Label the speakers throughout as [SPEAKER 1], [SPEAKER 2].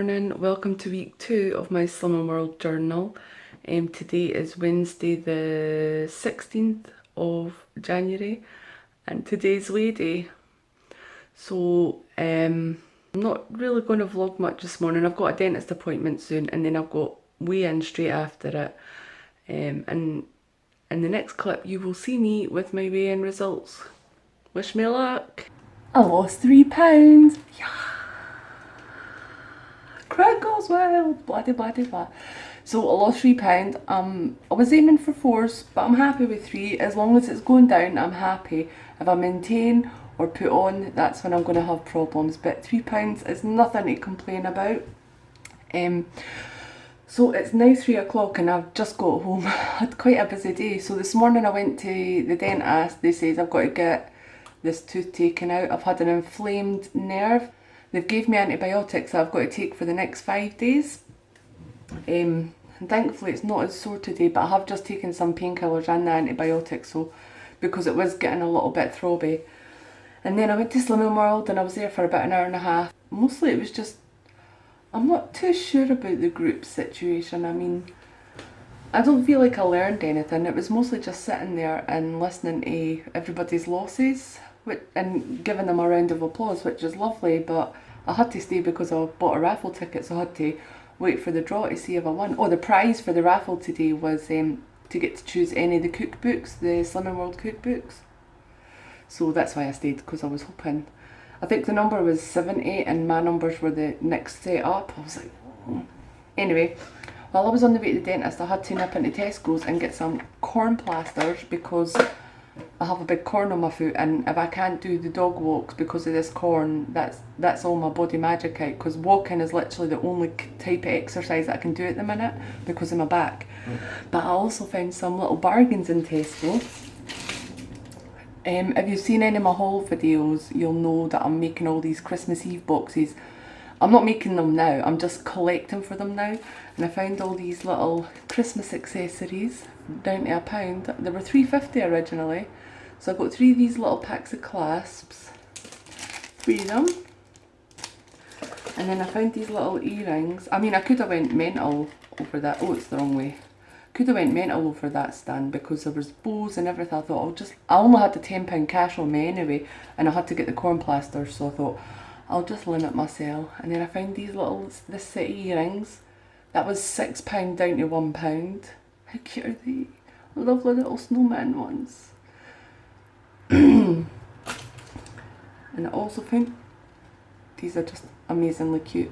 [SPEAKER 1] morning, welcome to week 2 of my Slimming World journal. Today is Wednesday the 16th of January and today's weigh day. So I'm not really going to vlog much this morning. I've got a dentist appointment soon and then I've got weigh-in straight after it. And in the next clip you will see me with my weigh-in results. Wish me luck. I lost £3. Yeah. Crowd goes wild, blah de blah de blah. So I lost £3. I was aiming for 4s, but I'm happy with 3. As long as it's going down, I'm happy. If I maintain or put on, that's when I'm going to have problems. But £3 is nothing to complain about. So it's now 3 o'clock and I've just got home. I had quite a busy day. So this morning I went to the dentist. They said I've got to get this tooth taken out. I've had an inflamed nerve. They've gave me antibiotics that I've got to take for the next 5 days. And thankfully it's not as sore today, but I have just taken some painkillers and the antibiotics, so because it was getting a little bit throbby. And then I went to Slimming World and I was there for about an hour and a half. Mostly it was just, I'm not too sure about the group situation. I mean, I don't feel like I learned anything. It was mostly just sitting there and listening to everybody's losses and giving them a round of applause, which is lovely, but I had to stay because I bought a raffle ticket, so I had to wait for the draw to see if I won. Oh, the prize for the raffle today was to get to choose any of the cookbooks, the Slimming World cookbooks. So that's why I stayed, because I was hoping. I think the number was 70 and my numbers were the next set up. I was like, oh. Anyway, while I was on the way to the dentist, I had to nip into Tesco's and get some corn plasters because I have a big corn on my foot, and if I can't do the dog walks because of this corn, that's all my body magic out, because walking is literally the only type of exercise that I can do at the minute because of my back. But I also found some little bargains in Tesco. If you've seen any of my haul videos, you'll know that I'm making all these Christmas Eve boxes. I'm not making them now, I'm just collecting for them now. And I found all these little Christmas accessories down to £1. They were £3.50 originally. So I got 3 of these little packs of clasps. 3 of them. And then I found these little earrings. I mean, I could have went mental over that. Oh, it's the wrong way. Could have went mental over that stand because there was bows and everything. I thought I only had the £10 cash on me anyway, and I had to get the corn plasters, so I thought I'll just limit myself. And then I found this set of earrings. That was £6 down to £1. How cute are they? Lovely little snowman ones. And I also found these are just amazingly cute.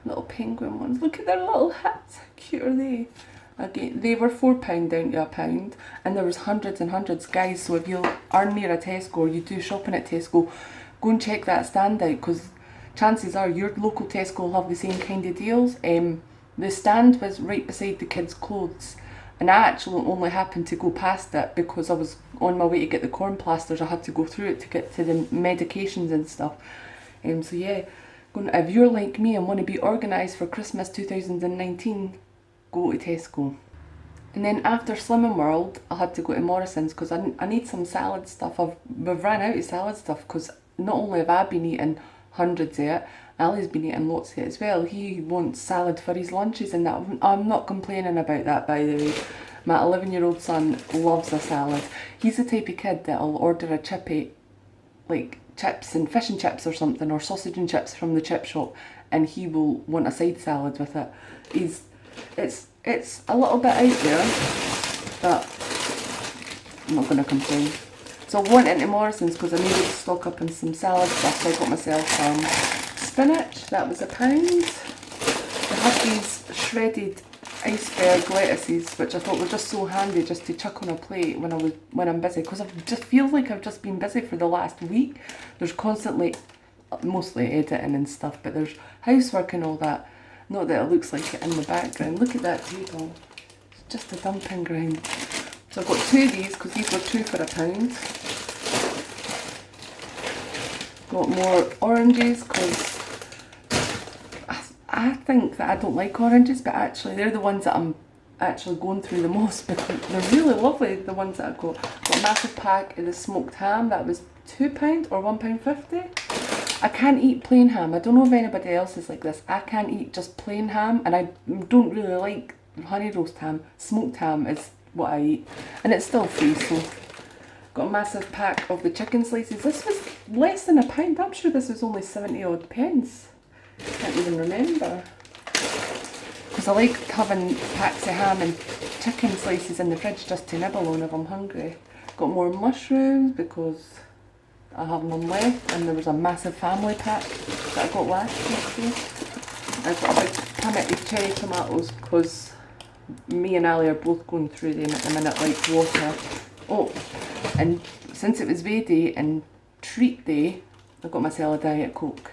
[SPEAKER 1] Little penguin ones. Look at their little hats. How cute are they? Again, they were £4 down to £1, and there was hundreds and hundreds. Guys, so if you are near a Tesco or you do shopping at Tesco, go and check that stand out, because chances are your local Tesco will have the same kind of deals. The stand was right beside the kids' clothes, and I actually only happened to go past it because I was on my way to get the corn plasters. I had to go through it to get to the medications and stuff. So yeah, if you're like me and want to be organised for Christmas 2019, go to Tesco. And then after Slimming World, I had to go to Morrison's because I need some salad stuff. We've ran out of salad stuff because not only have I been eating hundreds of it, Ali's been eating lots of it as well. He wants salad for his lunches, and that I'm not complaining about that, by the way. My 11-year-old son loves a salad. He's the type of kid that'll order a chippy, like chips and fish and chips or something, or sausage and chips from the chip shop, and he will want a side salad with it. It's a little bit out there, but I'm not going to complain. So I went into Morrison's because I needed to stock up on some salad stuff, so I got myself spinach. That was £1. They had these shredded iceberg lettuces, which I thought were just so handy just to chuck on a plate when I'm busy, because I just feel like I've just been busy for the last week. There's constantly, mostly editing and stuff, but there's housework and all that. Not that it looks like it in the background. Look at that table. It's just a dumping ground. So I've got 2 of these because these were 2 for £1. Got more oranges because I think that I don't like oranges, but actually they're the ones that I'm actually going through the most because they're really lovely, the ones that I got. Got a massive pack of the smoked ham. That was £2 or £1.50. I can't eat plain ham. I don't know if anybody else is like this. I can't eat just plain ham, and I don't really like honey roast ham. Smoked ham is what I eat, and it's still free, so got a massive pack of the chicken slices. This was less than £1. I'm sure this was only 70 odd pence. Can't even remember. Because I like having packs of ham and chicken slices in the fridge just to nibble on if I'm hungry. Got more mushrooms because I have none left, and there was a massive family pack that I got last week. I've got a big panic of cherry tomatoes because me and Ali are both going through them at the minute like water. Oh, and since it was Way Day and Treat Day, I got myself a Diet Coke.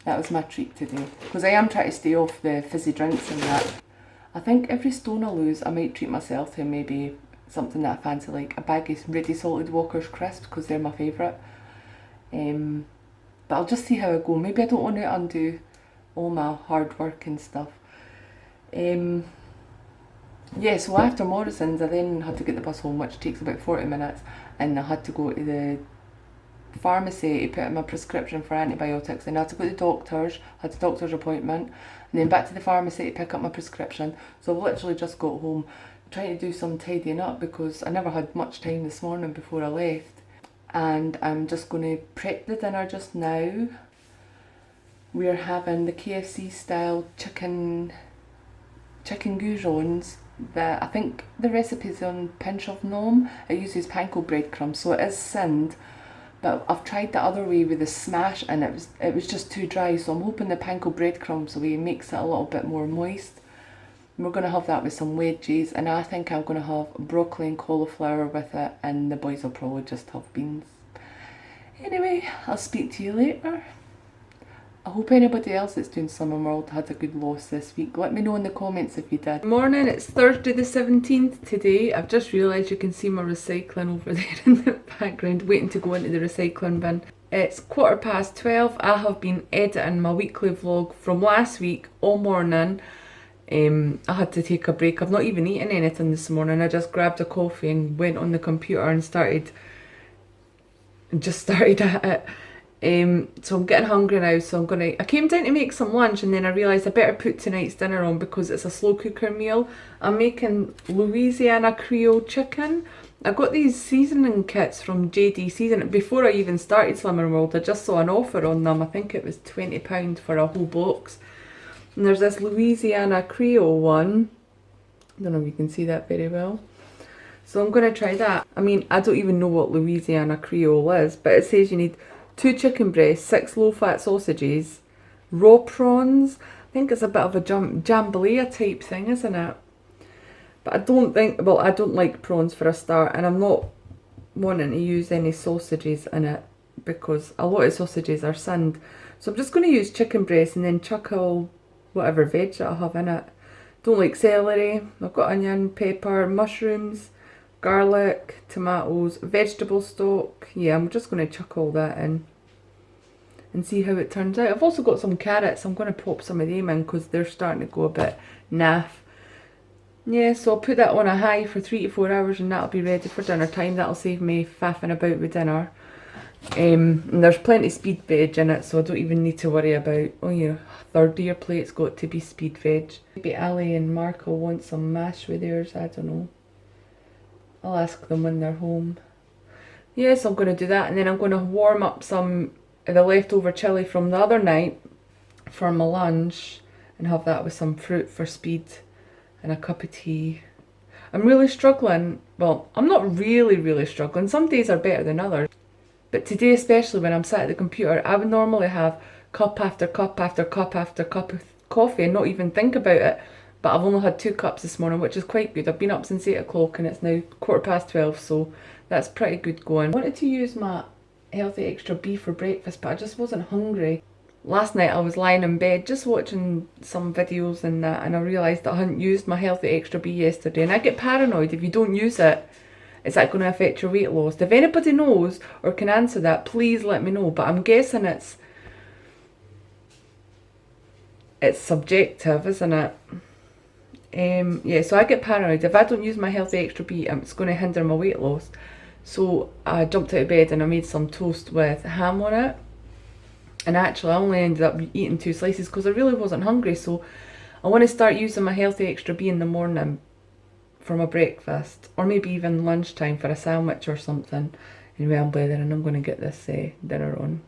[SPEAKER 1] That was my treat today, because I am trying to stay off the fizzy drinks and that. I think every stone I lose, I might treat myself to maybe something that I fancy, like a bag of ready salted Walker's crisps, because they're my favourite. But I'll just see how I go. Maybe I don't want to undo all my hard work and stuff. Yeah, so after Morrison's, I then had to get the bus home, which takes about 40 minutes, and I had to go to the pharmacy to put in my prescription for antibiotics, and I had to go to the doctor's, had a doctor's appointment, and then back to the pharmacy to pick up my prescription. So I've literally just got home, trying to do some tidying up because I never had much time this morning before I left. And I'm just going to prep the dinner just now. We're having the KFC style chicken goujons. I think the recipe's on Pinch of Gnome. It uses panko breadcrumbs, so it is sinned. But I've tried the other way with the smash, and it was just too dry, so I'm hoping the panko breadcrumbs away makes it a little bit more moist. And we're going to have that with some wedges, and I think I'm going to have broccoli and cauliflower with it, and the boys will probably just have beans. Anyway, I'll speak to you later. I hope anybody else that's doing Summer World had a good loss this week. Let me know in the comments if you did. Morning, it's Thursday the 17th today. I've just realised you can see my recycling over there in the background, waiting to go into the recycling bin. It's 12:15. I have been editing my weekly vlog from last week all morning. I had to take a break. I've not even eaten anything this morning. I just grabbed a coffee and went on the computer and started at it. So I'm getting hungry now, so I came down to make some lunch, and then I realised I better put tonight's dinner on because it's a slow cooker meal. I'm making Louisiana Creole chicken. I got these seasoning kits from JD Seasoning. Before I even started Summer World, I just saw an offer on them. I think it was £20 for a whole box. And there's this Louisiana Creole one. I don't know if you can see that very well. So I'm going to try that. I mean, I don't even know what Louisiana Creole is, but it says you need 2 chicken breasts, 6 low-fat sausages, raw prawns. I think it's a bit of a jambalaya type thing, isn't it? But I don't like prawns for a start, and I'm not wanting to use any sausages in it because a lot of sausages are sinned. So I'm just going to use chicken breast and then chuck all whatever veg that I have in it. Don't like celery. I've got onion, pepper, mushrooms, garlic, tomatoes, vegetable stock. Yeah, I'm just going to chuck all that in and see how it turns out. I've also got some carrots. I'm going to pop some of them in because they're starting to go a bit naff. Yeah, so I'll put that on a high for 3 to 4 hours, and that'll be ready for dinner time. That'll save me faffing about with dinner. And there's plenty of speed veg in it, so I don't even need to worry about, oh yeah, a third of your plate's got to be speed veg. Maybe Ali and Mark will want some mash with theirs, I don't know. I'll ask them when they're home. Yes, I'm going to do that, and then I'm going to warm up some of the leftover chilli from the other night for my lunch and have that with some fruit for speed and a cup of tea. I'm really struggling. Well, I'm not really struggling. Some days are better than others. But today, especially when I'm sat at the computer, I would normally have cup after cup after cup after cup of coffee and not even think about it. But I've only had 2 cups this morning, which is quite good. I've been up since 8 o'clock and it's now 12:15, so that's pretty good going. I wanted to use my healthy extra B for breakfast, but I just wasn't hungry. Last night I was lying in bed just watching some videos and that, and I realised that I hadn't used my healthy extra B yesterday. And I get paranoid if you don't use it. Is that going to affect your weight loss? If anybody knows or can answer that, please let me know. But I'm guessing it's subjective, isn't it? Yeah, so I get paranoid. If I don't use my healthy extra B, it's going to hinder my weight loss. So I jumped out of bed and I made some toast with ham on it. And actually I only ended up eating 2 slices because I really wasn't hungry, so I want to start using my healthy extra B in the morning for my breakfast, or maybe even lunchtime for a sandwich or something. Anyway, I'm blethering and I'm going to get this dinner on.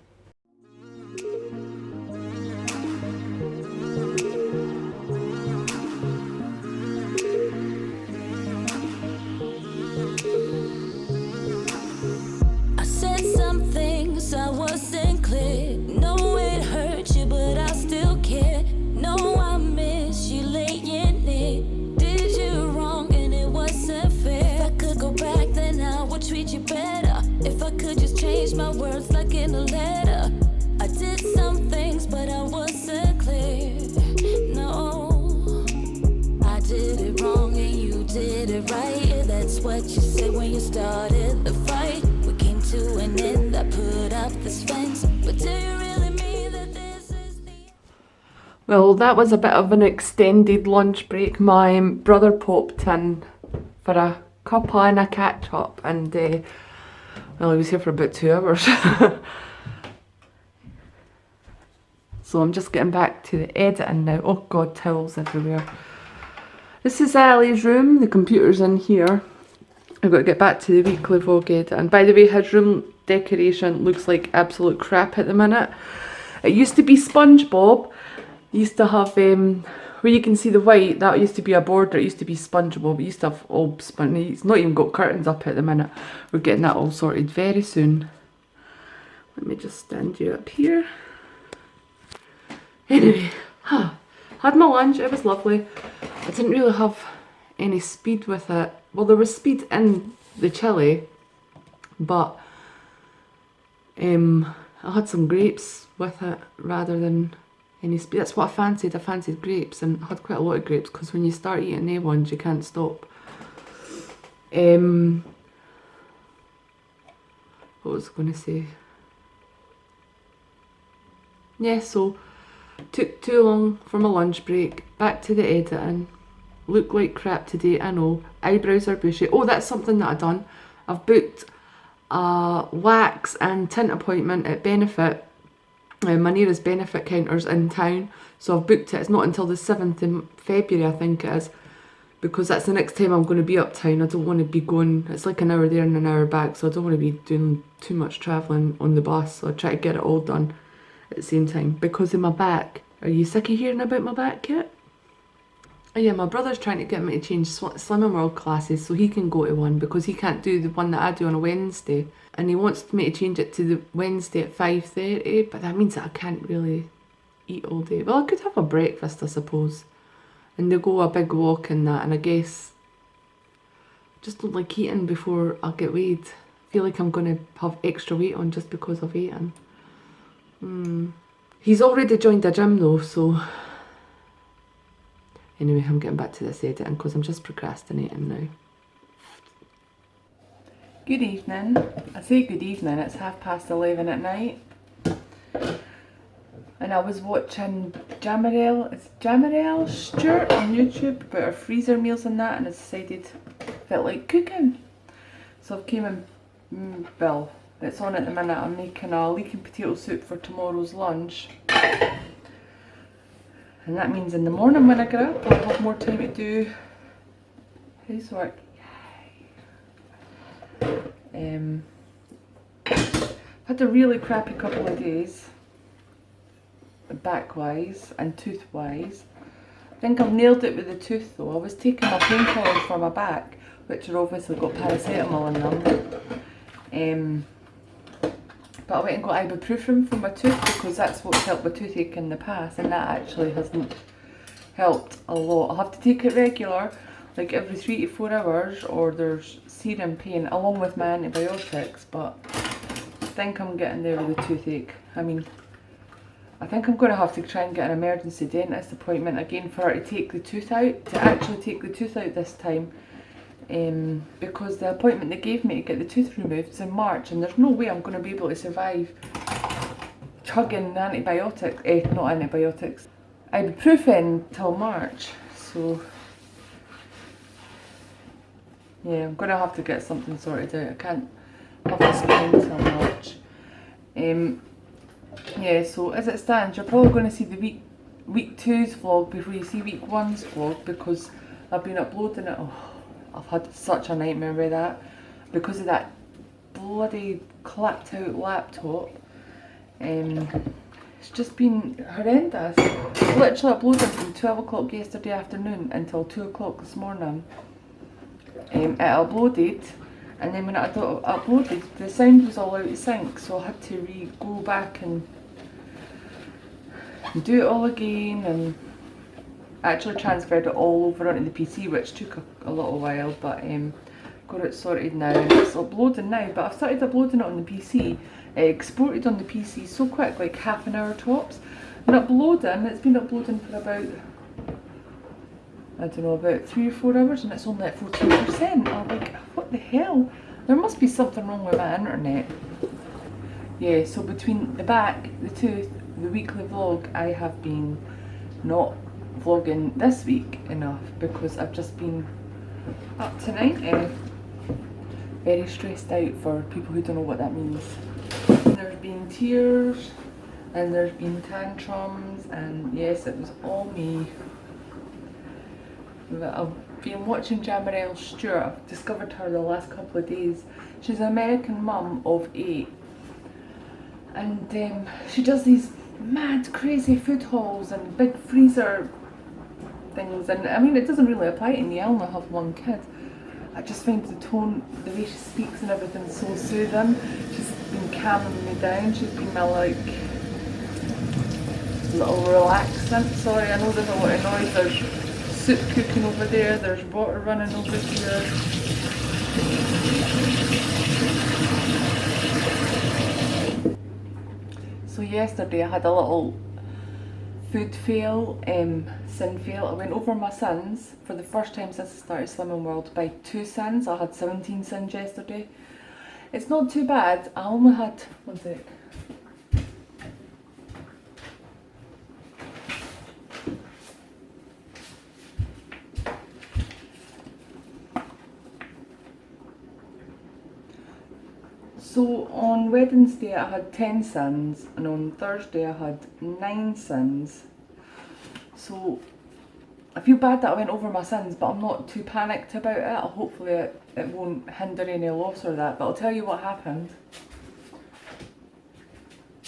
[SPEAKER 2] I said some things I wasn't clear. No, it hurt you, but I still care. No, I miss you laying near. Did you wrong and it wasn't fair. If I could go back, then I would treat you better. If I could just change my words like in a letter. I did some things, but I wasn't clear. No, I did it wrong and you did it right. Yeah, that's what you said when you started the fight. We came to an end, I put up this fence. But do you really mean that this is the...
[SPEAKER 1] Well, that was a bit of an extended lunch break. My brother popped in for a cuppa and a catch up, and well, he was here for about 2 hours. So I'm just getting back to the editing now. Oh god, towels everywhere. This is Ali's room. The computer's in here. I've got to get back to the weekly vlog edit. And by the way, his room decoration looks like absolute crap at the minute. It used to be SpongeBob. It used to have, where you can see the white, that used to be a border. It used to be SpongeBob. It used to have all sponge. It's not even got curtains up at the minute. We're getting that all sorted very soon. Let me just stand you up here. Anyway, had my lunch. It was lovely. I didn't really have any speed with it. Well, there was speed in the chili, but I had some grapes with it rather than any speed. That's what I fancied. I fancied grapes, and I had quite a lot of grapes because when you start eating A1s, you can't stop. What was I going to say? Yeah, so took too long for my lunch break. Back to the editing. Look like crap today, I know. Eyebrows are bushy. Oh, that's something that I've done. I've booked a wax and tint appointment at Benefit. My nearest Benefit counter's in town. So I've booked it. It's not until the 7th of February, I think it is. Because that's the next time I'm going to be uptown. I don't want to be going... It's like an hour there and an hour back. So I don't want to be doing too much travelling on the bus. So I try to get it all done at the same time. Because of my back. Are you sick of hearing about my back yet? Oh yeah, my brother's trying to get me to change Slimming World classes so he can go to one because he can't do the one that I do on a Wednesday. And he wants me to change it to the Wednesday at 5:30, but that means that I can't really eat all day. Well, I could have a breakfast, I suppose. And they'll go a big walk and that, and I guess I just don't like eating before I get weighed. I feel like I'm going to have extra weight on just because of eating. He's already joined a gym though, so... Anyway, I'm getting back to this editing because I'm just procrastinating now. Good evening. I say good evening, it's 11:30 at night. And I was watching Jamarel Stewart on YouTube about her freezer meals and that, and I decided I felt like cooking. So I've came in, well, it's on at the minute. I'm making a leek and potato soup for tomorrow's lunch. And that means in the morning when I get up, I'll have more time to do housework. I've had a really crappy couple of days, back-wise and tooth-wise. I think I've nailed it with the tooth though. I was taking my painkillers for my back, which are obviously got paracetamol in them. But I went and got ibuprofen for my tooth because that's what's helped my toothache in the past, and that actually hasn't helped a lot. I'll have to take it regular, like every 3 to 4 hours, or there's serum pain along with my antibiotics, but I think I'm getting there with the toothache. I mean, I think I'm going to have to try and get an emergency dentist appointment again for her to take the tooth out, to actually take the tooth out this time. Because the appointment they gave me to get the tooth removed is in March, and there's no way I'm going to be able to survive chugging antibiotics, not antibiotics, ibuprofen till March. So yeah, I'm going to have to get something sorted out. I can't have this pain till March. Yeah, so as it stands, you're probably going to see the week two's vlog before you see week one's vlog, because I've been uploading it. Oh, I've had such a nightmare with that because of that bloody clapped out laptop. It's just been horrendous. Literally uploading from 12 o'clock yesterday afternoon until 2 o'clock this morning. It uploaded, and then when it uploaded, the sound was all out of sync, so I had to go back and do it all again, and actually transferred it all over onto the PC, which took a little while, but got it sorted now. It's uploading now, but I've started uploading it on the PC. Exported on the PC so quick, like half an hour tops. And uploading, it's been uploading for about, I don't know, about 3 or 4 hours, and it's only at 14%. I'm like, what the hell? There must be something wrong with my internet. Yeah, so between the back, the tooth, the weekly vlog, I have been not vlogging this week enough because I've just been up to 90. Very stressed out for people who don't know what that means. There's been tears and there's been tantrums, and yes, it was all me. I've been watching Jamarelle Stewart. I've discovered her the last couple of days. She's an American mum of 8, and she does these mad crazy food hauls and big freezer things, and I mean, it doesn't really apply to me. I only have one kid. I just find the tone, the way she speaks and everything so soothing. She's been calming me down. She's been my like little relaxant. Sorry, I know there's a lot of noise. There's soup cooking over there, there's water running over here. So yesterday I had a little food fail, sin fail. I went over my sins for the first time since I started Slimming World by 2 sins. I had 17 sins yesterday. It's not too bad. I only had, one sec. So on Wednesday I had 10 sins, and on Thursday I had 9 sins. So I feel bad that I went over my sins, but I'm not too panicked about it. Hopefully it won't hinder any loss or that, but I'll tell you what happened.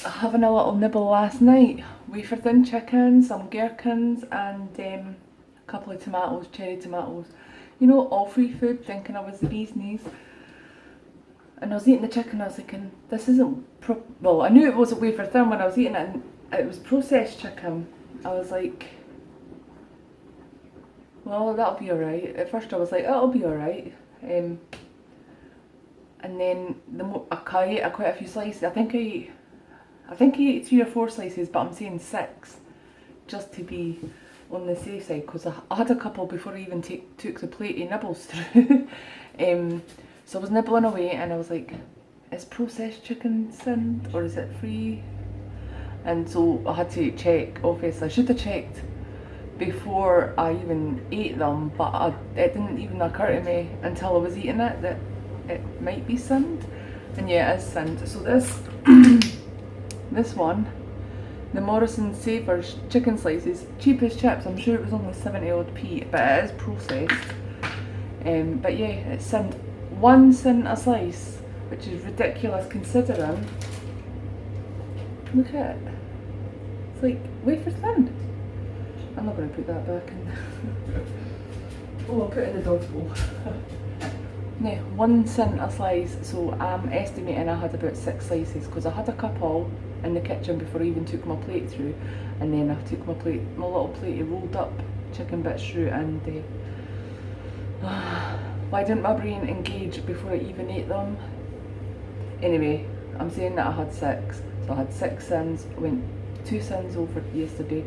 [SPEAKER 1] Having a little nibble last night. Wafer thin chicken, some gherkins, and a couple of tomatoes, cherry tomatoes. You know, all free food, thinking I was the bee's knees. And I was eating the chicken, I was thinking, this isn't well, I knew it wasn't wafer thin when I was eating it, and it was processed chicken. I was like, well, that'll be alright. At first I was like, it'll be alright. And then I ate quite a few slices. I think I ate 3 or 4 slices, but I'm saying 6, just to be on the safe side, because I had a couple before I even took the plate of nibbles through. So I was nibbling away, and I was like, is processed chicken sinned or is it free? And so I had to check. Obviously I should have checked before I even ate them, but it didn't even occur to me until I was eating it that it might be sinned. And yeah, it is sinned. So this this one, the Morrison Savers chicken slices, cheap as chips. I'm sure it was only 70 odd p, but it is processed. But yeah, it's sinned. 1 cent a slice, which is ridiculous considering. Look at it. It's like wafer thin. I'm not going to put that back in. Oh, I'll put it in the dog's bowl. No, 1 cent a slice, so I'm estimating I had about 6 slices, because I had a couple in the kitchen before I even took my plate through, and then I took my little plate of rolled up chicken bits through, and why didn't my brain engage before I even ate them? Anyway, I'm saying that I had 6. So I had 6 sins, I went 2 sins over yesterday.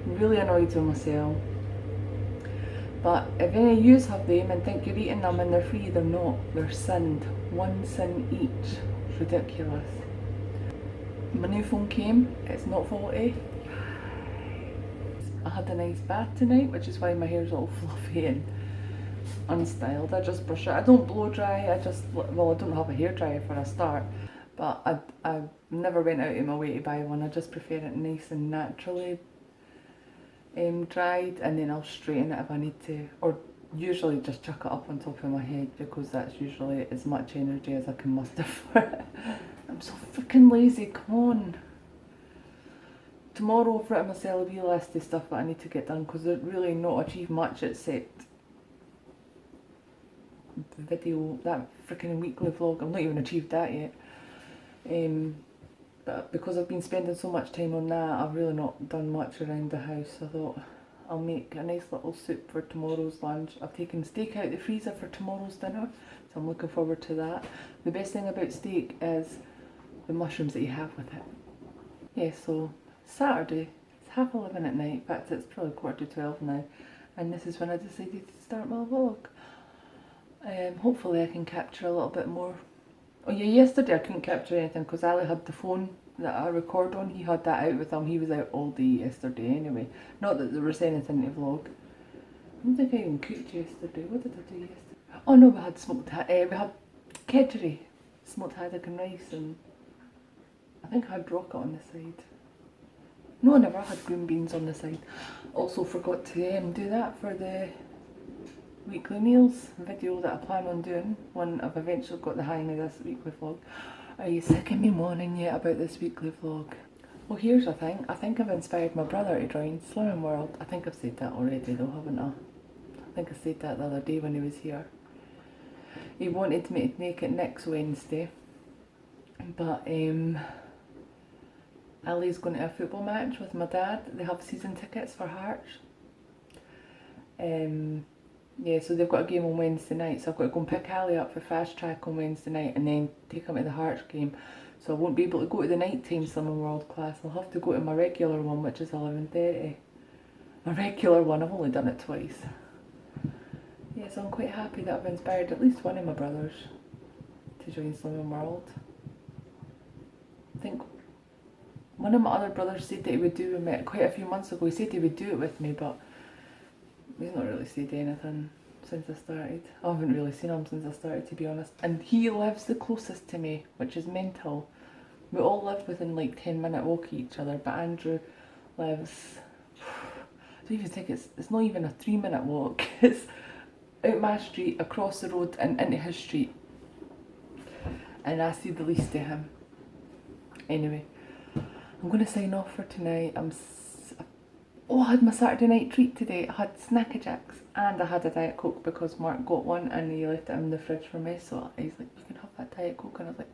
[SPEAKER 1] I'm really annoyed with myself. But if any of you have them and think you're eating them and they're free, they're not. They're sinned. 1 sin each. It's ridiculous. My new phone came. It's not faulty. I had a nice bath tonight, which is why my hair's all fluffy and unstyled. I just brush it. I don't blow dry. I don't have a hairdryer for a start, but I never went out of my way to buy one. I just prefer it nice and naturally dried, and then I'll straighten it if I need to, or usually just chuck it up on top of my head, because that's usually as much energy as I can muster for it. I'm so freaking lazy, come on. Tomorrow I've written myself a wee list of stuff that I need to get done, because I've really not achieved much except the video, that freaking weekly vlog. I've not even achieved that yet. But because I've been spending so much time on that, I've really not done much around the house. I thought I'll make a nice little soup for tomorrow's lunch. I've taken steak out of the freezer for tomorrow's dinner, so I'm looking forward to that. The best thing about steak is the mushrooms that you have with it. Yeah, so Saturday, it's 11:30 at night. In fact, it's probably 11:45 now, and this is when I decided to start my vlog. Hopefully I can capture a little bit more. Oh yeah, yesterday I couldn't capture anything because Ali had the phone that I record on. He had that out with him. He was out all day yesterday anyway. Not that there was anything to vlog. I don't think I even cooked yesterday. What did I do yesterday? Oh no, we had we had kedgeree, smoked haddock and rice, and I think I had rocket on the side. No, I never had green beans on the side. Also forgot to do that for the weekly meals video that I plan on doing when I've eventually got the hang of this weekly vlog. Are you sick of me moaning yet about this weekly vlog? Well, here's the thing. I think I've inspired my brother to join Slimming World. I think I've said that already though, haven't I? I think I said that the other day when he was here. He wanted me to make it next Wednesday, but Ali's going to a football match with my dad. They have season tickets for Hearts. Yeah, so they've got a game on Wednesday night, so I've got to go and pick Ali up for fast track on Wednesday night and then take him to the Hearts game. So I won't be able to go to the nighttime Slimming World class. I'll have to go to my regular one, which is 11:30. My regular one, I've only done it twice. Yeah, so I'm quite happy that I've inspired at least one of my brothers to join Slimming World. I think one of my other brothers said that he would do it with me quite a few months ago. He said he would do it with me, but he's not really said anything since I started. I haven't really seen him since I started, to be honest. And he lives the closest to me, which is mental. We all live within like 10-minute walk of each other, but Andrew lives, I don't even think it's not even a 3-minute walk. It's out my street, across the road and into his street. And I see the least of him. Anyway, I'm going to sign off for tonight. Oh, I had my Saturday night treat today. I had Snacky Jacks and I had a Diet Coke because Mark got one and he left it in the fridge for me. So he's like, you can have that Diet Coke, and I was like,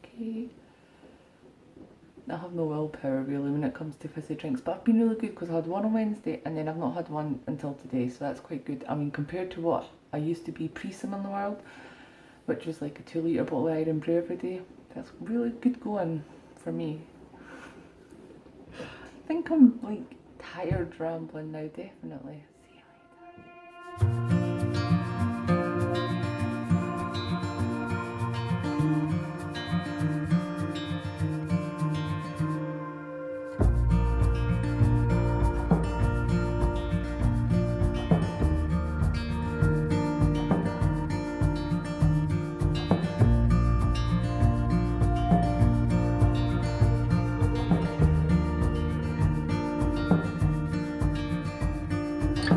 [SPEAKER 1] okay. I have no willpower really when it comes to fizzy drinks, but I've been really good because I had one on Wednesday and then I've not had one until today, so that's quite good. I mean, compared to what I used to be pre-Slimming World, which was like a 2-litre bottle of Iron Brew every day, that's really good going for me. I think I'm like tired rambling now, definitely. See you later.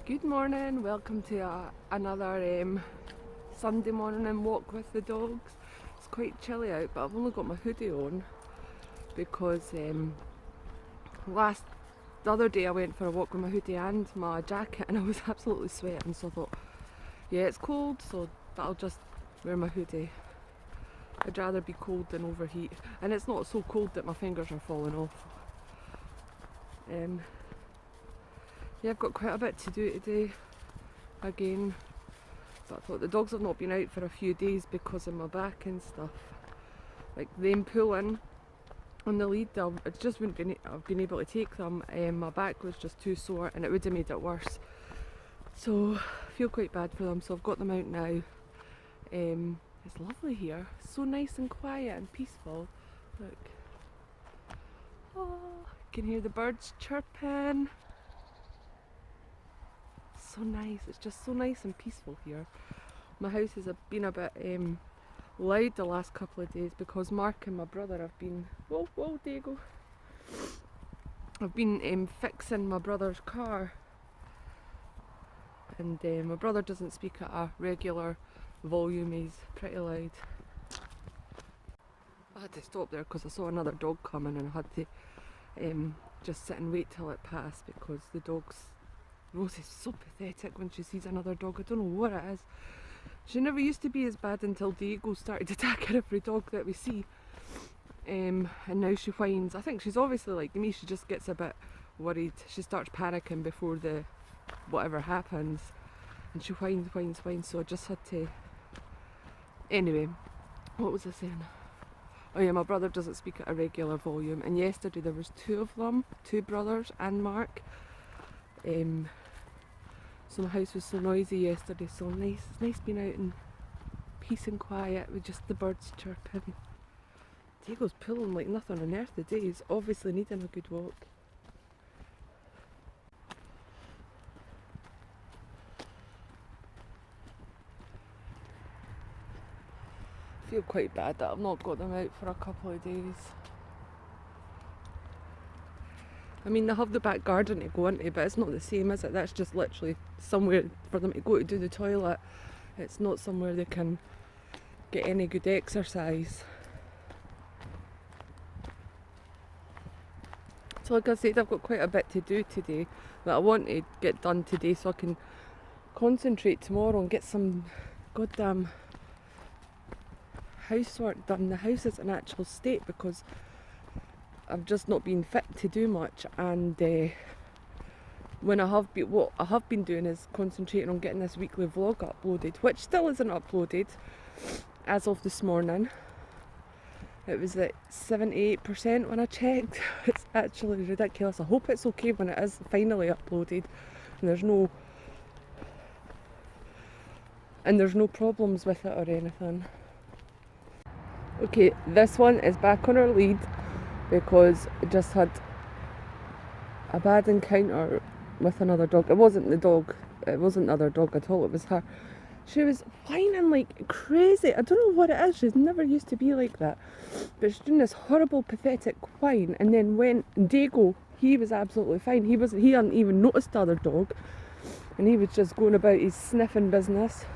[SPEAKER 1] Good morning, welcome to another Sunday morning walk with the dogs. It's quite chilly out, but I've only got my hoodie on because the other day I went for a walk with my hoodie and my jacket and I was absolutely sweating, so I thought, yeah, it's cold, so I'll just wear my hoodie. I'd rather be cold than overheat, and it's not so cold that my fingers are falling off. Yeah, I've got quite a bit to do today again, but I thought the dogs have not been out for a few days because of my back and stuff, like them pulling on the lead. I just wouldn't have been able to take them. My back was just too sore and it would have made it worse, so I feel quite bad for them, so I've got them out now. It's lovely here, so nice and quiet and peaceful. Look, oh, you can hear the birds chirping. So nice, it's just so nice and peaceful here. My house has been a bit loud the last couple of days because Mark and my brother have been, whoa, there you go. I've been fixing my brother's car, and my brother doesn't speak at a regular volume, he's pretty loud. I had to stop there because I saw another dog coming and I had to just sit and wait till it passed because the dog's Rosie's so pathetic when she sees another dog. I don't know what it is. She never used to be as bad until Diego started attacking every dog that we see. And now she whines. I think she's obviously like me, she just gets a bit worried. She starts panicking before whatever happens. And she whines, so I just had to... Anyway, what was I saying? Oh yeah, my brother doesn't speak at a regular volume, and yesterday there was two of them, two brothers and Mark. So my house was so noisy yesterday, so nice. It's nice being out in peace and quiet with just the birds chirping. Diego's pulling like nothing on earth today. He's obviously needing a good walk. I feel quite bad that I've not got them out for a couple of days. I mean, they have the back garden to go into, but it's not the same, is it? That's just literally somewhere for them to go to do the toilet. It's not somewhere they can get any good exercise. So like I said, I've got quite a bit to do today that I want to get done today so I can concentrate tomorrow and get some goddamn housework done. The house is in actual state because I've just not been fit to do much, and when what I have been doing is concentrating on getting this weekly vlog uploaded, which still isn't uploaded as of this morning. It was at 78% when I checked. It's actually ridiculous. I hope it's okay when it is finally uploaded and there's no problems with it or anything. Okay, this one is back on her lead because it just had a bad encounter with another dog. It wasn't the dog, it wasn't the other dog at all, it was her. She was whining like crazy. I don't know what it is, she's never used to be like that. But she's doing this horrible pathetic whine, and then when Diego, he was absolutely fine. He hadn't even noticed the other dog, and he was just going about his sniffing business.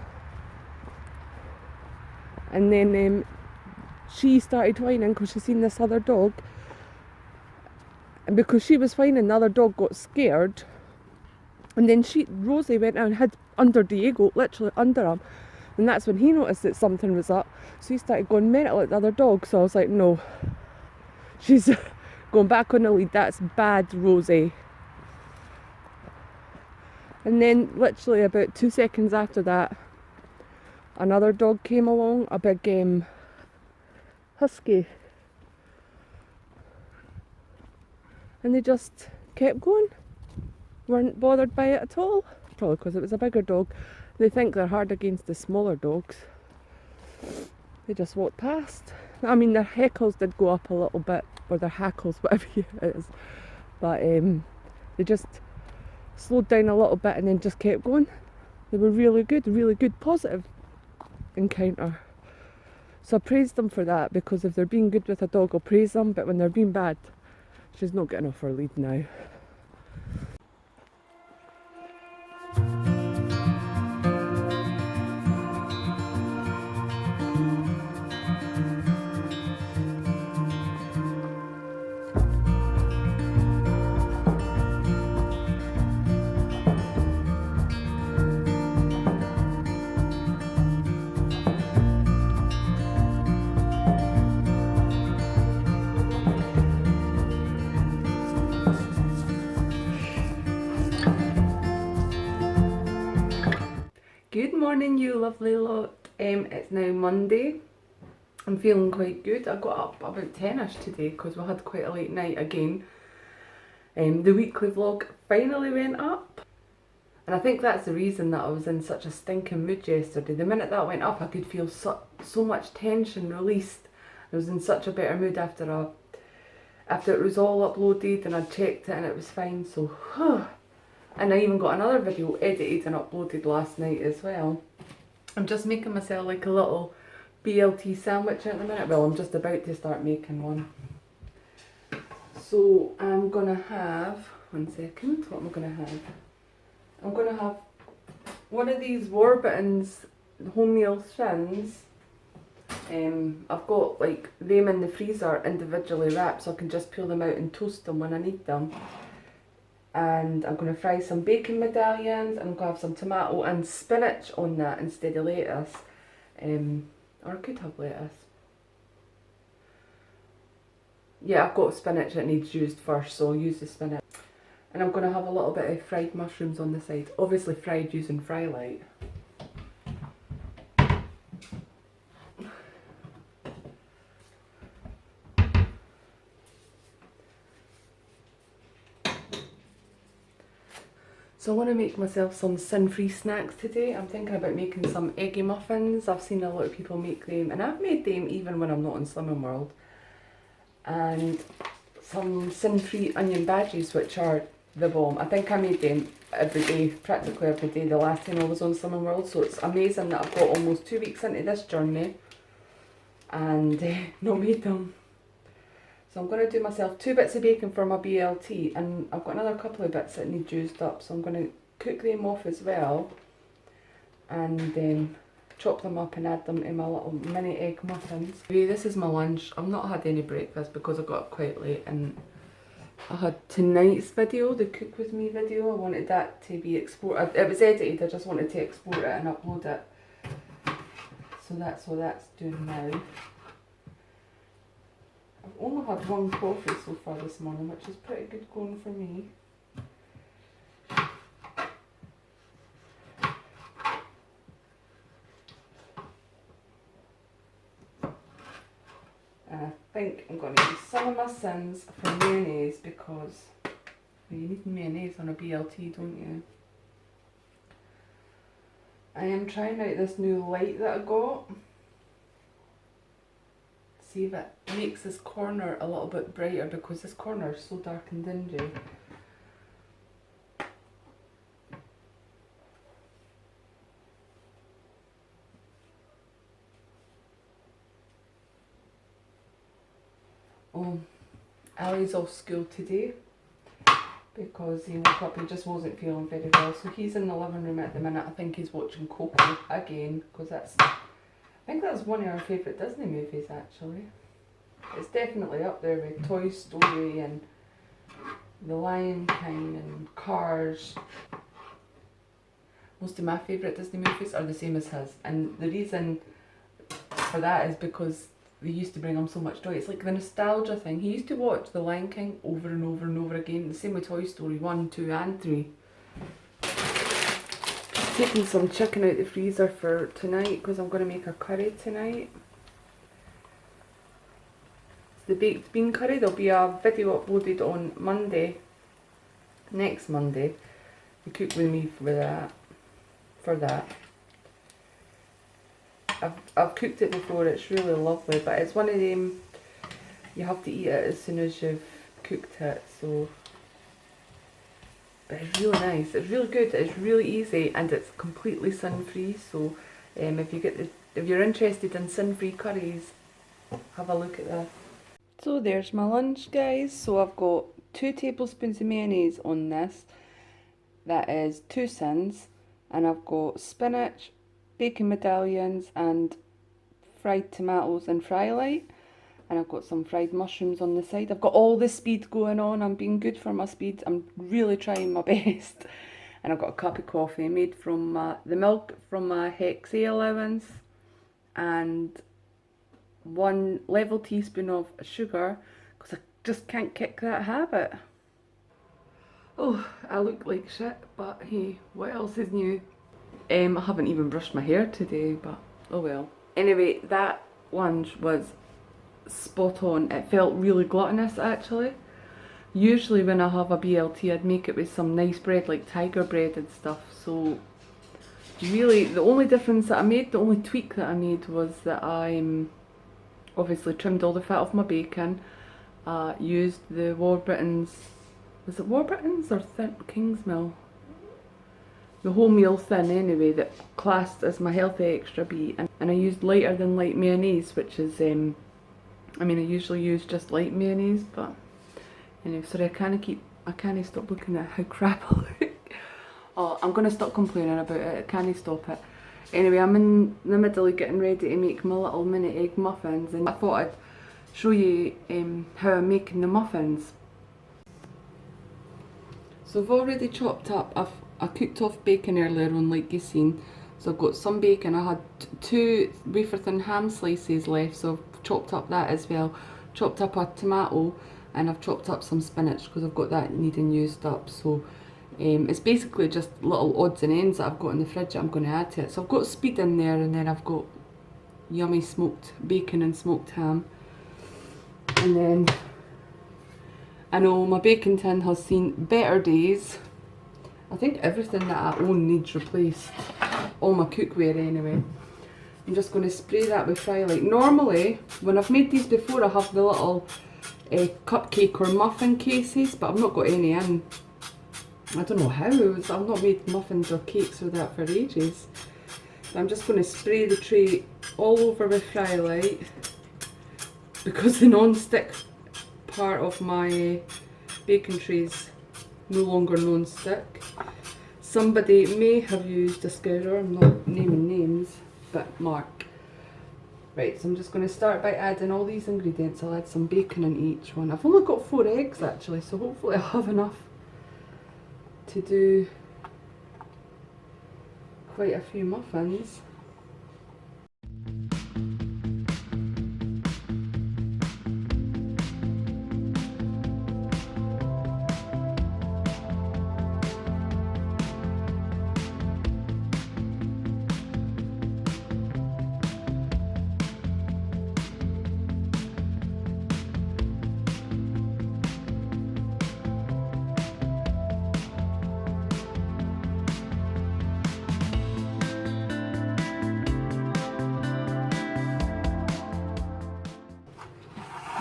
[SPEAKER 1] And then she started whining because she seen this other dog. And because she was whining, the other dog got scared. And then Rosie went out and hid under Diego, literally under him. And that's when he noticed that something was up. So he started going mental at the other dog. So I was like, no, she's going back on the lead. That's bad, Rosie. And then literally about 2 seconds after that, another dog came along, a big husky. And they just kept going, weren't bothered by it at all, probably because it was a bigger dog. They think they're hard against the smaller dogs. They just walked past. I mean, their heckles did go up a little bit, or their hackles, whatever it is, but they just slowed down a little bit and then just kept going. They were really good, positive encounter. So I praised them for that, because if they're being good with a dog, I'll praise them, but when they're being bad, she's not getting off her lead now. Good morning, you lovely lot. It's now Monday. I'm feeling quite good. I got up about 10ish today because we had quite a late night again. The weekly vlog finally went up. And I think that's the reason that I was in such a stinking mood yesterday. The minute that went up, I could feel so much tension released. I was in such a better mood after it was all uploaded and I checked it and it was fine. So, and I even got another video edited and uploaded last night as well. I'm just making myself like a little BLT sandwich at the minute. Well, I'm just about to start making one. So I'm gonna have, one second, what am I gonna have? I'm gonna have one of these Warburton's wholemeal thins. I've got like them in the freezer individually wrapped so I can just pull them out and toast them when I need them. And I'm going to fry some bacon medallions. I'm going to have some tomato and spinach on that instead of lettuce. Or I could have lettuce. Yeah, I've got spinach that needs used first, so I'll use the spinach. And I'm going to have a little bit of fried mushrooms on the side. Obviously fried using fry light. So I want to make myself some sin-free snacks today. I'm thinking about making some eggy muffins. I've seen a lot of people make them and I've made them even when I'm not on Slimming World. And some sin-free onion bhajis, which are the bomb. I think I made them every day, practically every day the last time I was on Slimming World. So it's amazing that I've got almost 2 weeks into this journey and not made them. So I'm going to do myself 2 bits of bacon for my BLT and I've got another couple of bits that need used up, so I'm going to cook them off as well and then chop them up and add them to my little mini egg muffins. Anyway, this is my lunch. I've not had any breakfast because I got up quite late and I had tonight's video, the cook with me video. I wanted that to be exported. It was edited, I just wanted to export it and upload it. So that's what that's doing now. I've only had one coffee so far this morning, which is pretty good going for me. And I think I'm going to use some of my sins for mayonnaise because you need mayonnaise on a BLT, don't you? I am trying out this new light that I got. See if it makes this corner a little bit brighter because this corner is so dark and dingy. Oh, Ali's off school today because he woke up and just wasn't feeling very well. So he's in the living room at the minute. I think he's watching Coco again because I think that's one of our favourite Disney movies actually. It's definitely up there with Toy Story and The Lion King and Cars. Most of my favourite Disney movies are the same as his, and the reason for that is because they used to bring him so much joy. It's like the nostalgia thing. He used to watch The Lion King over and over and over again. The same with Toy Story 1, 2 and 3. Taking some chicken out the freezer for tonight because I'm going to make a curry tonight. It's the baked bean curry. There'll be a video uploaded on Monday, next Monday. You cook with me for that. I've cooked it before. It's really lovely, but it's one of them you have to eat it as soon as you've cooked it. So. But it's really nice, it's really good, it's really easy and it's completely sin-free, so if you're interested in sin-free curries, have a look at that. So there's my lunch guys. So I've got 2 tablespoons of mayonnaise on this, that is 2 sins, and I've got spinach, bacon medallions and fried tomatoes and fry light. And I've got some fried mushrooms on the side. I've got all the speed going on. I'm being good for my speed. I'm really trying my best. And I've got a cup of coffee made from the milk from my hexy allowance. And 1 level teaspoon of sugar. Because I just can't kick that habit. Oh, I look like shit. But hey, what else is new? I haven't even brushed my hair today, but oh well. Anyway, that lunch was spot on. It felt really gluttonous actually. Usually when I have a BLT I'd make it with some nice bread like tiger bread and stuff, so really the only difference that I made, the only tweak that I made was that I obviously trimmed all the fat off my bacon, used the Warburton's, was it Warburton's or Kingsmill? The wholemeal thin anyway, that classed as my healthy extra B, and I used lighter than light mayonnaise, which is, I mean I usually use just light mayonnaise, but anyway, sorry, I can't stop looking at how crap I look. Oh, I'm going to stop complaining about it, I can't stop it. Anyway, I'm in the middle of getting ready to make my little mini egg muffins, and I thought I'd show you how I'm making the muffins. So I've already chopped up, I cooked off bacon earlier on like you've seen. So I've got some bacon, I had 2 wafer thin ham slices left, so I've chopped up that as well. Chopped up a tomato, and I've chopped up some spinach because I've got that needing used up. So it's basically just little odds and ends that I've got in the fridge that I'm going to add to it. So I've got speed in there, and then I've got yummy smoked bacon and smoked ham. And then I know my baking tin has seen better days. I think everything that I own needs replaced. All my cookware anyway. I'm just going to spray that with Frylight. Normally, when I've made these before, I have the little cupcake or muffin cases, but I've not got any in. I don't know how, I've not made muffins or cakes or that for ages. But I'm just going to spray the tray all over with Frylight, because the non-stick part of my baking trays no longer non-stick. Somebody may have used a scourer, I'm not naming names, but Mark. Right, so I'm just going to start by adding all these ingredients. I'll add some bacon in each one. I've only got 4 eggs actually, so hopefully I'll have enough to do quite a few muffins.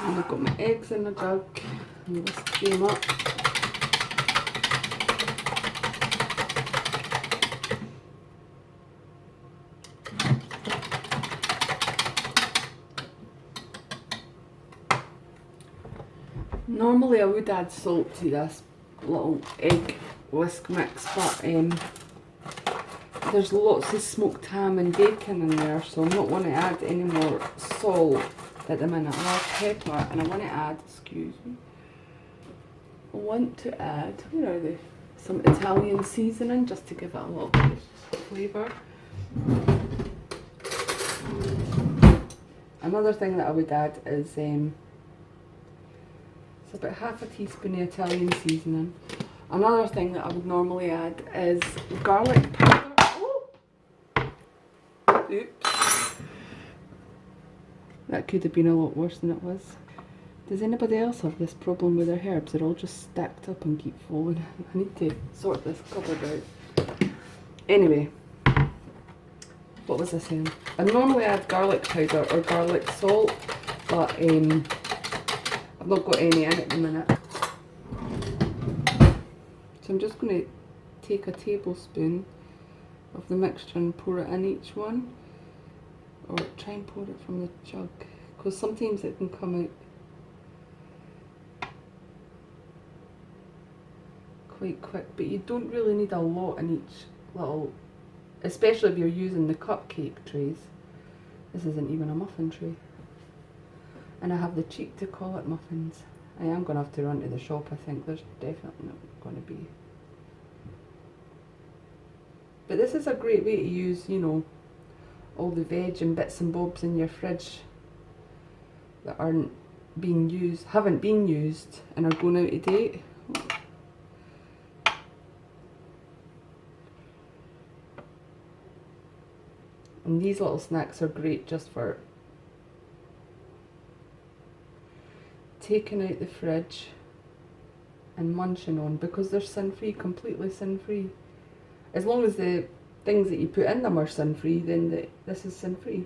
[SPEAKER 1] And I've got my eggs in a jug, and whisk them up. Normally I would add salt to this little egg whisk mix, but there's lots of smoked ham and bacon in there, so I'm not going to add any more salt at the minute. I'll add pepper, and I want to add, excuse me, I want to add, where are they? Some Italian seasoning, just to give it a little bit of flavour. Another thing that I would add is it's about half a teaspoon of Italian seasoning. Another thing that I would normally add is garlic powder. Oh! Oops. That could have been a lot worse than it was. Does anybody else have this problem with their herbs? They're all just stacked up and keep falling. I need to sort this cupboard out. Anyway, what was I saying? I normally add garlic powder or garlic salt, but I've not got any in at the minute. So I'm just going to take a tablespoon of the mixture and pour it in each one. Or try and pour it from the jug, because sometimes it can come out quite quick, but you don't really need a lot in each little, especially if you're using the cupcake trays. This isn't even a muffin tray. And I have the cheek to call it muffins. I am going to have to run to the shop, I think. There's definitely not going to be. But this is a great way to use, you know, all the veg and bits and bobs in your fridge that aren't being used, haven't been used, and are going out of date. And these little snacks are great just for taking out the fridge and munching on, because they're sin-free, completely sin-free. As long as the things that you put in them are sin-free, then this is sin-free.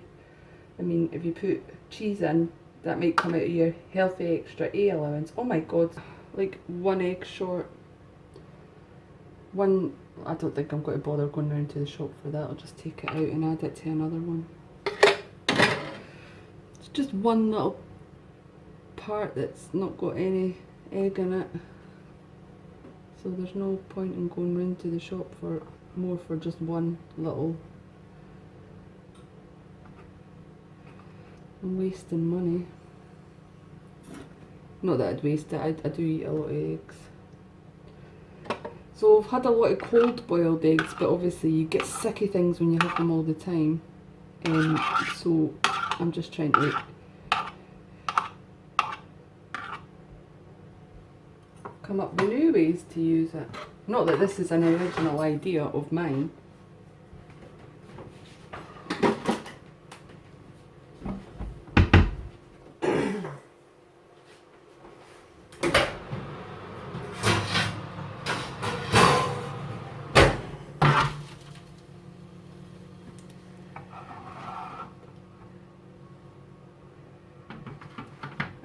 [SPEAKER 1] I mean, if you put cheese in, that might come out of your healthy extra A allowance. Oh my god, like 1 egg short. I don't think I'm going to bother going round to the shop for that. I'll just take it out and add it to another one. It's just one little part that's not got any egg in it. So there's no point in going round to the shop for more for just one little. I'm wasting money. Not that I'd waste it, I do eat a lot of eggs. So I've had a lot of cold boiled eggs, but obviously you get sick of things when you have them all the time. So I'm just trying to come up with new ways to use it. Not that this is an original idea of mine.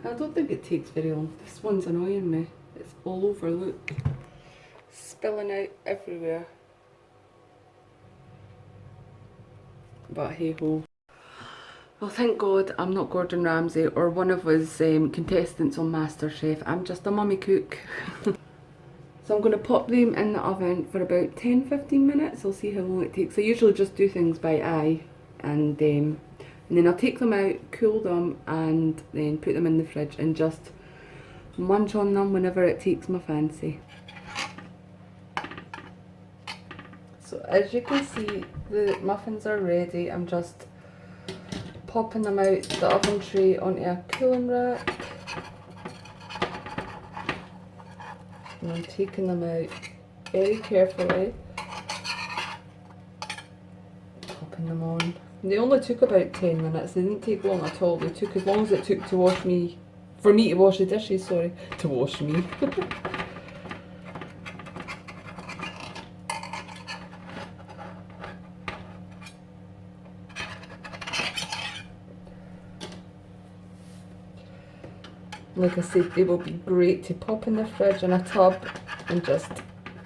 [SPEAKER 1] I don't think it takes very long. This one's annoying me. It's all over, look. Spilling out everywhere. But hey ho. Well, thank God I'm not Gordon Ramsay or one of his contestants on MasterChef. I'm just a mummy cook. So I'm going to pop them in the oven for about 10-15 minutes. I'll see how long it takes. I usually just do things by eye, and then I'll take them out, cool them, and then put them in the fridge and just munch on them whenever it takes my fancy. So as you can see, the muffins are ready. I'm just popping them out the oven tray onto a cooling rack. And I'm taking them out very carefully, popping them on. And they only took about 10 minutes, they didn't take long at all. They took as long as it took to wash me, for me to wash the dishes, sorry, to wash me. Like I said, they will be great to pop in the fridge in a tub and just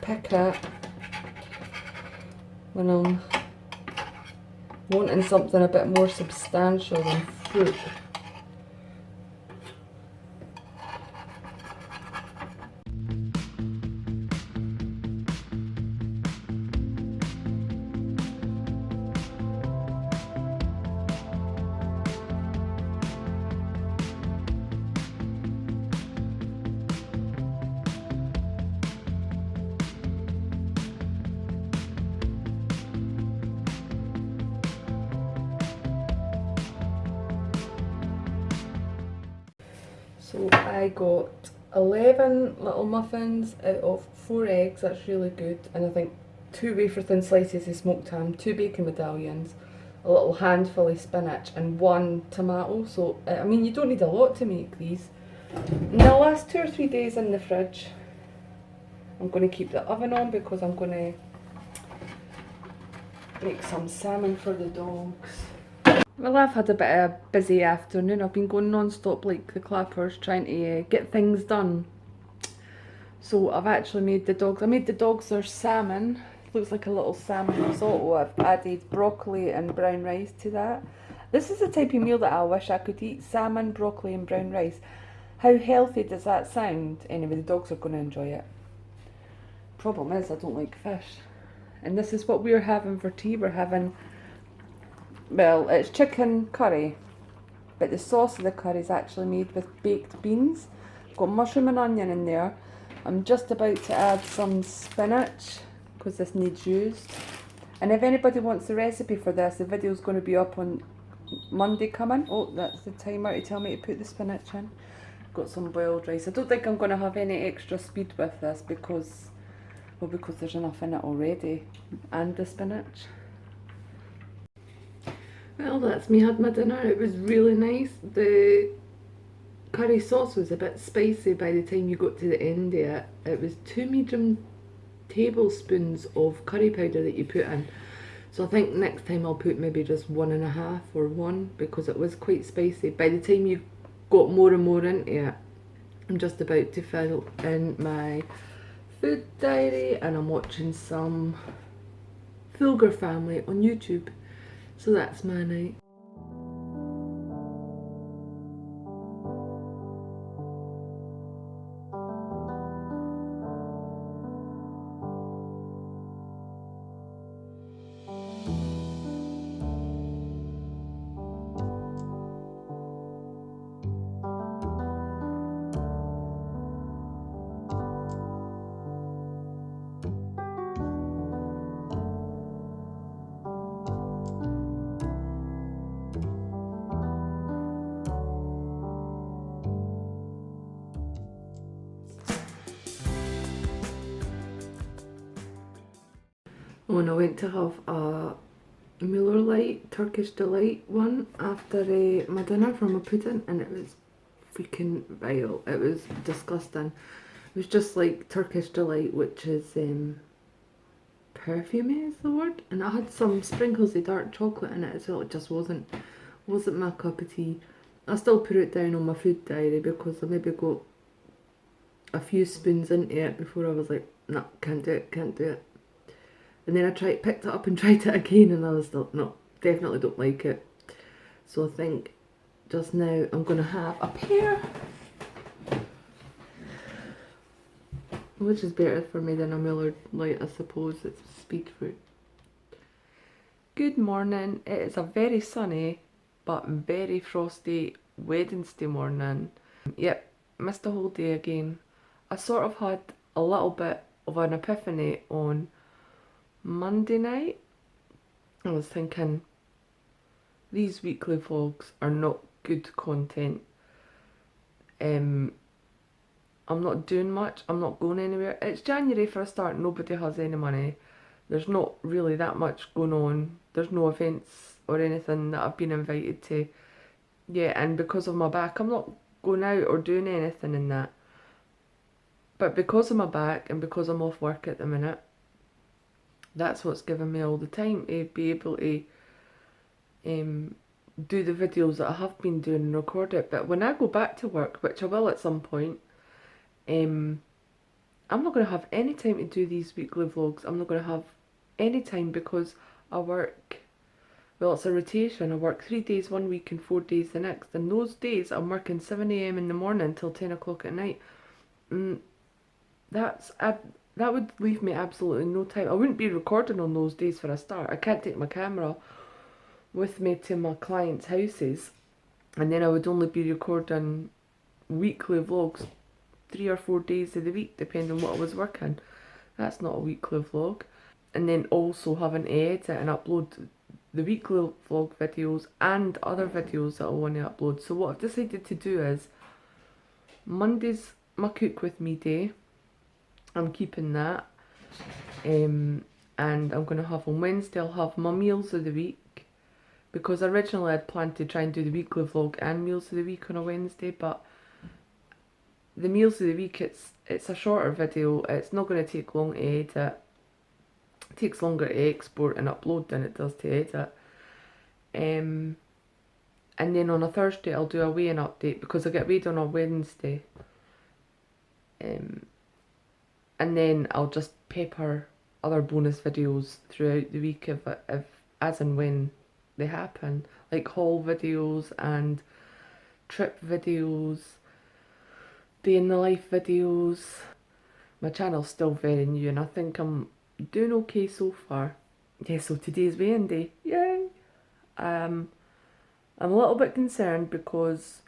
[SPEAKER 1] pick at when I'm wanting something a bit more substantial than fruit. So I got 11 little muffins out of 4 eggs, that's really good, and I think 2 wafer thin slices of smoked ham, 2 bacon medallions, a little handful of spinach and 1 tomato. So I mean, you don't need a lot to make these. And they'll last 2 or 3 days in the fridge. I'm going to keep the oven on because I'm going to make some salmon for the dogs. Well, I've had a bit of a busy afternoon. I've been going non-stop like the clappers, trying to get things done. So I've actually made the dogs, I made the dogs their salmon. It looks like a little salmon risotto. I've added broccoli and brown rice to that. This is the type of meal that I wish I could eat, salmon, broccoli and brown rice. How healthy does that sound? Anyway, the dogs are going to enjoy it. Problem is, I don't like fish. And this is what we're having for tea. We're having, well, it's chicken curry, but the sauce of the curry is actually made with baked beans. I've got mushroom and onion in there. I'm just about to add some spinach because this needs used. And if anybody wants the recipe for this, the video is going to be up on Monday coming. Oh, that's the timer to tell me to put the spinach in. Got some boiled rice. I don't think I'm going to have any extra speed with this because, well, because there's enough in it already, and the spinach. Well, that's me had my dinner. It was really nice. The curry sauce was a bit spicy by the time you got to the end of it. It was 2 medium tablespoons of curry powder that you put in. So I think next time I'll put maybe just 1.5 or 1 because it was quite spicy. By the time you got more and more into it, I'm just about to fill in my food diary and I'm watching some Fulgur Family on YouTube. So that's my night. When I went to have a Muller Light Turkish Delight one after my dinner from my pudding, and it was freaking vile. It was disgusting. It was just like Turkish Delight, which is perfumey is the word, and it had some sprinkles of dark chocolate in it as well. It just wasn't my cup of tea. I still put it down on my food diary because I maybe got a few spoons into it before I was like, no, can't do it. And then I picked it up and tried it again, and I was still, no, definitely don't like it. So I think just now I'm going to have a pear, which is better for me than a Miller Lite, I suppose. It's speed fruit. Good morning. It is a very sunny but very frosty Wednesday morning. Yep, missed a whole day again. I sort of had a little bit of an epiphany on Monday night. I was thinking, these weekly vlogs are not good content. I'm not doing much, I'm not going anywhere. It's January for a start, nobody has any money. There's not really that much going on. There's no events or anything that I've been invited to. Yeah, and because of my back, I'm not going out or doing anything in that. But because of my back and because I'm off work at the minute, that's what's given me all the time to be able to do the videos that I have been doing and record it. But when I go back to work, which I will at some point, I'm not going to have any time to do these weekly vlogs. I'm not going to have any time because I work, well, it's a rotation. I work 3 days one week and 4 days the next. And those days I'm working 7 AM in the morning till 10 o'clock at night. That would leave me absolutely no time. I wouldn't be recording on those days for a start. I can't take my camera with me to my clients' houses, and then I would only be recording weekly vlogs 3 or 4 days of the week, depending on what I was working. That's not a weekly vlog. And then also having to edit and upload the weekly vlog videos and other videos that I want to upload. So what I've decided to do is, Monday's my cook with me day. I'm keeping that. And I'm going to have on Wednesday, I'll have my meals of the week. Because originally I'd planned to try and do the weekly vlog and meals of the week on a Wednesday. But the meals of the week, it's a shorter video. It's not going to take long to edit. It takes longer to export and upload than it does to edit. And then on a Thursday I'll do a weigh-in update because I get weighed on a Wednesday. And then I'll just pepper other bonus videos throughout the week if as and when they happen, like haul videos and trip videos, day in the life videos. My channel's still very new and I think I'm doing okay so far. Yeah, so today's weigh-in day. Yay! I'm a little bit concerned because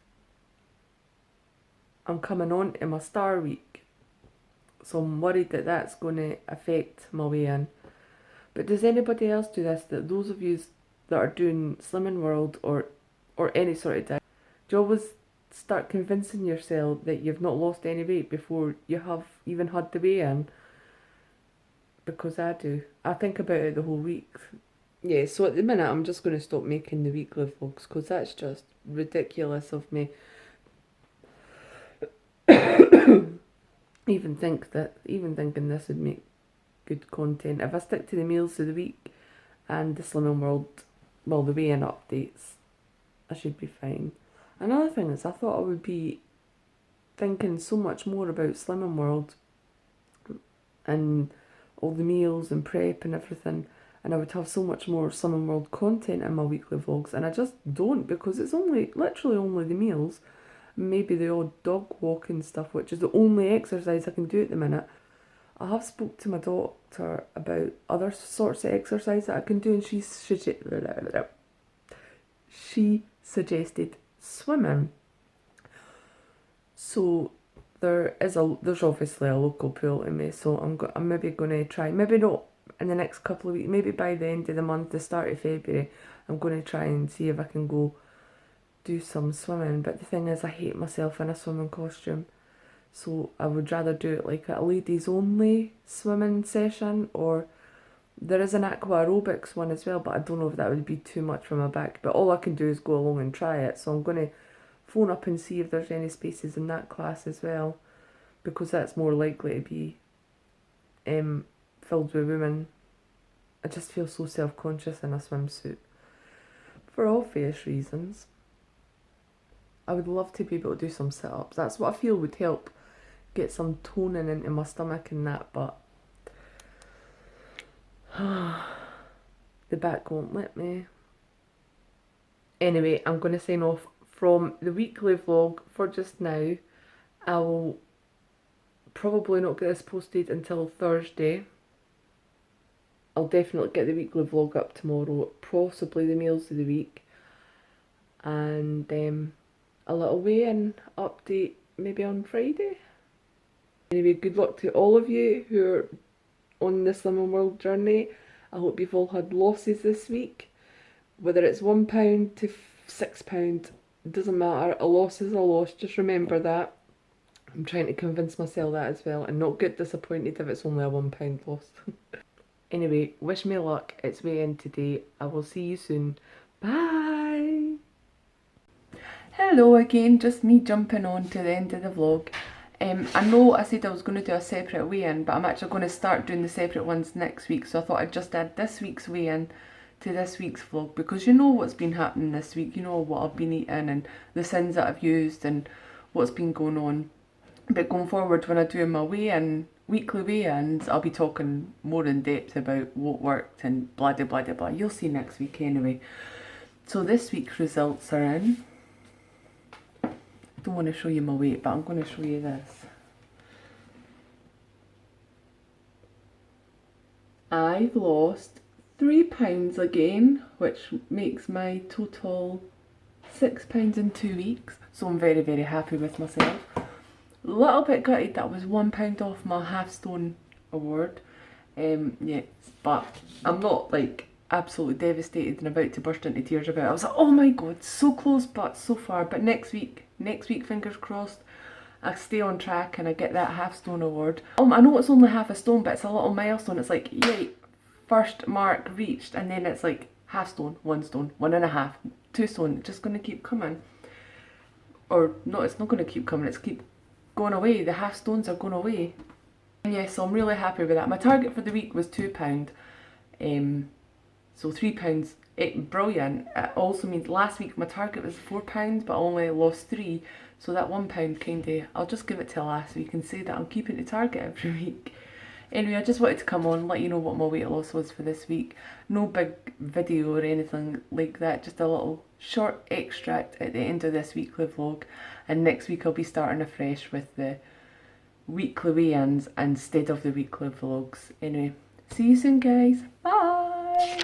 [SPEAKER 1] I'm coming on to my star week. So I'm worried that that's going to affect my weigh-in. But does anybody else do this? That those of you that are doing Slimming World or any sort of diet, do you always start convincing yourself that you've not lost any weight before you have even had the weigh-in? Because I do. I think about it the whole week. yeah, so at the minute I'm just going to stop making the weekly vlogs because that's just ridiculous of me. even thinking this would make good content. If I stick to the meals of the week and the Slimming World, well, the weigh-in updates, I should be fine. Another thing is I thought I would be thinking so much more about Slimming World and all the meals and prep and everything, and I would have so much more Slimming World content in my weekly vlogs, and I just don't, because it's literally only the meals, maybe the odd dog walking stuff, which is the only exercise I can do at the minute. I have spoke to my doctor about other sorts of exercise that I can do, and she suggested swimming. So there's obviously a local pool to me, so I'm maybe going to try, maybe not in the next couple of weeks, maybe by the end of the month, the start of February, I'm going to try and see if I can go do some swimming. But the thing is, I hate myself in a swimming costume, so I would rather do it like a ladies only swimming session, or there is an aqua aerobics one as well, but I don't know if that would be too much for my back. But all I can do is go along and try it, so I'm going to phone up and see if there's any spaces in that class as well, because that's more likely to be filled with women. I just feel so self-conscious in a swimsuit for obvious reasons. I would love to be able to do some sit-ups. That's what I feel would help get some toning into my stomach and that, but the back won't let me. Anyway, I'm going to sign off from the weekly vlog for just now. I will probably not get this posted until Thursday. I'll definitely get the weekly vlog up tomorrow, possibly the meals of the week, and a little weigh-in update maybe on Friday. Anyway, good luck to all of you who are on the Slimming World journey. I hope you've all had losses this week. Whether it's £1 to £6, doesn't matter. A loss is a loss, just remember that. I'm trying to convince myself that as well, and not get disappointed if it's only a £1 loss. Anyway, wish me luck. It's weigh-in today. I will see you soon. Bye! Hello again, just me jumping on to the end of the vlog. I know I said I was going to do a separate weigh-in, but I'm actually going to start doing the separate ones next week, so I thought I'd just add this week's weigh-in to this week's vlog, because you know what's been happening this week, you know what I've been eating and the sins that I've used and what's been going on. But going forward, when I do my weigh-in, weekly weigh-ins, I'll be talking more in depth about what worked and blah blah blah blah. You'll see next week anyway. So this week's results are in. I don't want to show you my weight, but I'm going to show you this. I've lost £3 again, which makes my total £6 in 2 weeks. So I'm very, very happy with myself. A little bit gutted that I was £1 off my half stone award. Yeah, but I'm not like absolutely devastated and about to burst into tears about it. I was like, oh my god, so close but so far. But next week, fingers crossed, I stay on track and I get that half stone award. I know it's only half a stone, but it's a little milestone. It's like, yay, first mark reached, and then it's like half stone, 1 stone, 1.5, 2 stone. It's just going to keep coming. Or no, it's not going to keep coming, it's keep going away. The half stones are going away. And yeah, so I'm really happy with that. My target for the week was £2. So £3, brilliant. It also means last week my target was £4, but I only lost 3. So that £1 kinda, I'll just give it till last week and say that I'm keeping the target every week. Anyway, I just wanted to come on, let you know what my weight loss was for this week. No big video or anything like that, just a little short extract at the end of this weekly vlog. And next week I'll be starting afresh with the weekly weigh-ins instead of the weekly vlogs. Anyway, see you soon guys, bye!